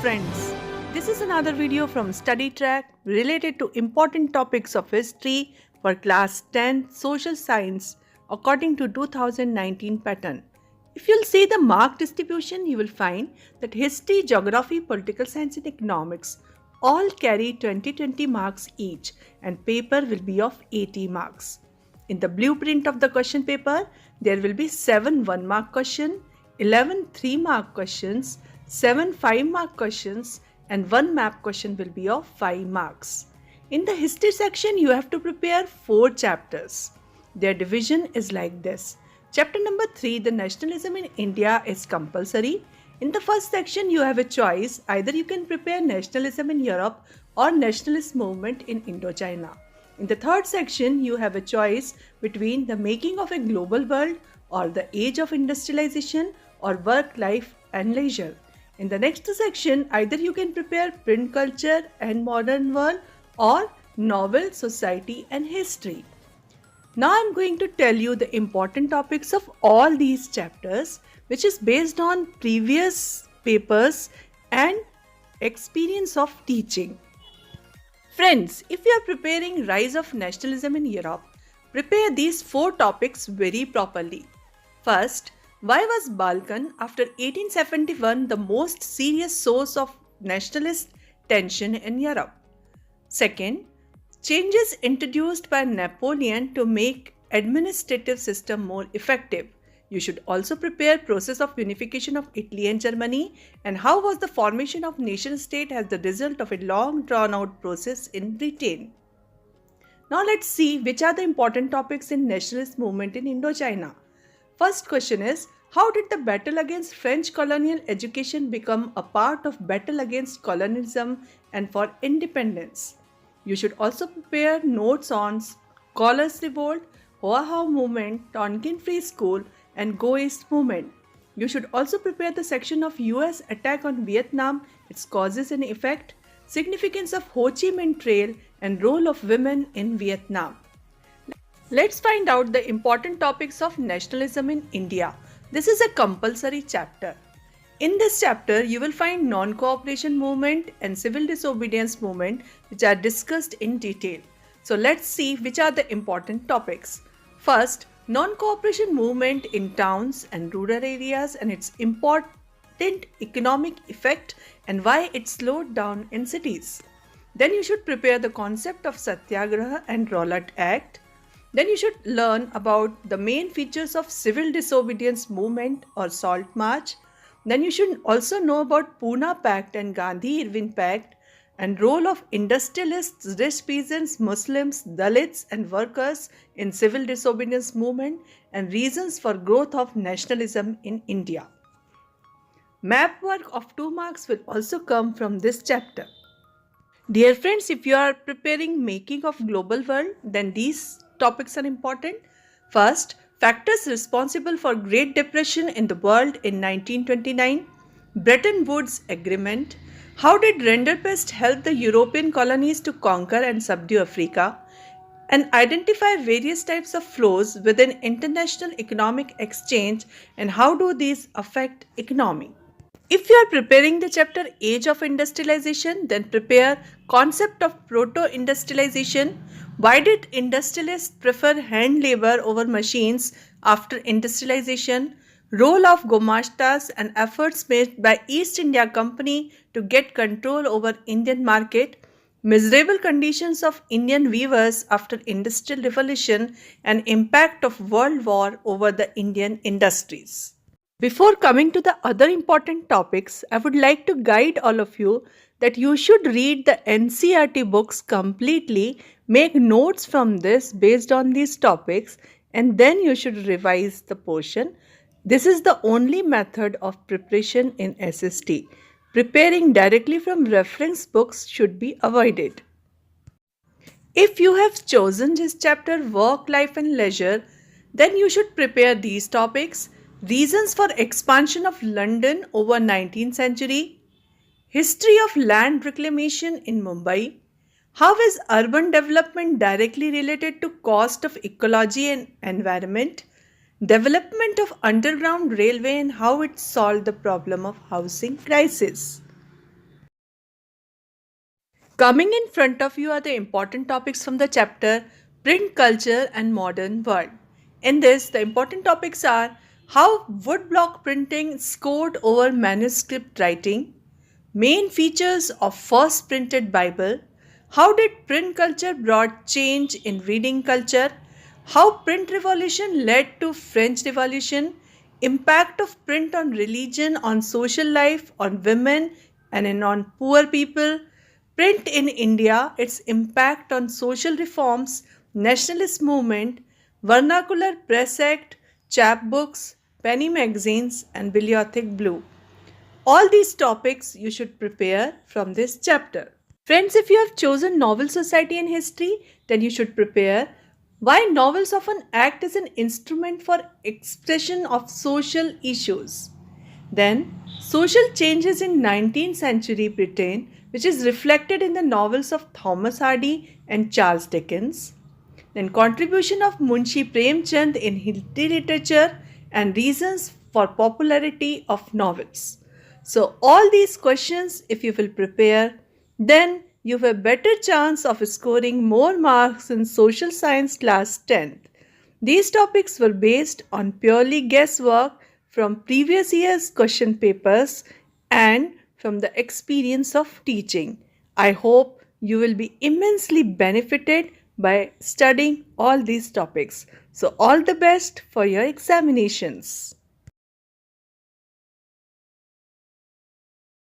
friends, this is another video from Study Track related to important topics of history for class 10 social science according to 2019 pattern. If you'll see the mark distribution, you will find that history, geography, political science and economics all carry 20 marks each and paper will be of 80 marks. In the blueprint of the question paper, there will be 7 1-mark questions, 11 3-mark questions, 7 5-mark questions and 1 map question will be of 5 marks. In the history section, you have to prepare 4 chapters. Their division is like this. Chapter number 3, the nationalism in India is compulsory. In the first section, you have a choice. Either you can prepare nationalism in Europe or nationalist movement in Indochina. In the third section, you have a choice between the making of a global world or the age of industrialization or work, life and leisure. In the next section, either you can prepare print culture and modern world or novel, society and history. Now I am going to tell you the important topics of all these chapters, which is based on previous papers and experience of teaching. Friends, if you are preparing Rise of Nationalism in Europe, prepare these 4 topics very properly. First, why was Balkan after 1871 the most serious source of nationalist tension in Europe? Second, changes introduced by Napoleon to make administrative system more effective. You should also prepare process of unification of Italy and Germany and how was the formation of nation state as the result of a long drawn out process in Britain. Now let's see which are the important topics in nationalist movement in Indochina. First question is, how did the battle against French colonial education become a part of battle against colonialism and for independence? You should also prepare notes on Scholars Revolt, Hoa Ho movement, Tonkin Free School and Go East movement. You should also prepare the section of US attack on Vietnam, its causes and effect, significance of Ho Chi Minh Trail and role of women in Vietnam. Let's find out the important topics of nationalism in India. This is a compulsory chapter. In this chapter, you will find non-cooperation movement and civil disobedience movement which are discussed in detail. So let's see which are the important topics. First, non-cooperation movement in towns and rural areas and its important economic effect and why it slowed down in cities. Then you should prepare the concept of Satyagraha and Rowlatt Act. Then you should learn about the main features of civil disobedience movement or Salt March. Then you should also know about Pune Pact and Gandhi-Irvin Pact and role of industrialists, rich peasants, Muslims, Dalits and workers in civil disobedience movement and reasons for growth of nationalism in India. Map work of 2 marks will also come from this chapter. Dear friends, if you are preparing making of global world, then these topics are important. First, factors responsible for Great Depression in the world in 1929, Bretton Woods Agreement, how did Renderpest help the European colonies to conquer and subdue Africa, and identify various types of flows within international economic exchange and how do these affect economy. If you are preparing the chapter Age of Industrialization, then prepare concept of proto-industrialization. Why did industrialists prefer hand labor over machines after industrialization? Role of Gomashtas and efforts made by East India Company to get control over Indian market. Miserable conditions of Indian weavers after Industrial Revolution and impact of World War over the Indian industries. Before coming to the other important topics, I would like to guide all of you that you should read the NCERT books completely, make notes from this based on these topics, and then you should revise the portion. This is the only method of preparation in SST. Preparing directly from reference books should be avoided. If you have chosen this chapter Work, Life and Leisure, then you should prepare these topics. Reasons for expansion of London over 19th century, history of land reclamation in Mumbai, how is urban development directly related to cost of ecology and environment, development of underground railway and how it solved the problem of housing crisis. Coming in front of you are the important topics from the chapter Print Culture and Modern World. In this, the important topics are how woodblock printing scored over manuscript writing, main features of first printed Bible, how did print culture brought change in reading culture, how print revolution led to French Revolution, impact of print on religion, on social life, on women on poor people, print in India, its impact on social reforms, nationalist movement, vernacular press act, chapbooks, penny magazines, and bibliotheque blue. All these topics you should prepare from this chapter. Friends, if you have chosen Novel Society and History, then you should prepare why novels often act as an instrument for expression of social issues. Then, social changes in 19th century Britain, which is reflected in the novels of Thomas Hardy and Charles Dickens. Then, contribution of Munshi Premchand in Hindi literature and reasons for popularity of novels. So, all these questions, if you will prepare, then you have a better chance of scoring more marks in social science class 10th. These topics were based on purely guesswork from previous year's question papers and from the experience of teaching. I hope you will be immensely benefited by studying all these topics. So, all the best for your examinations.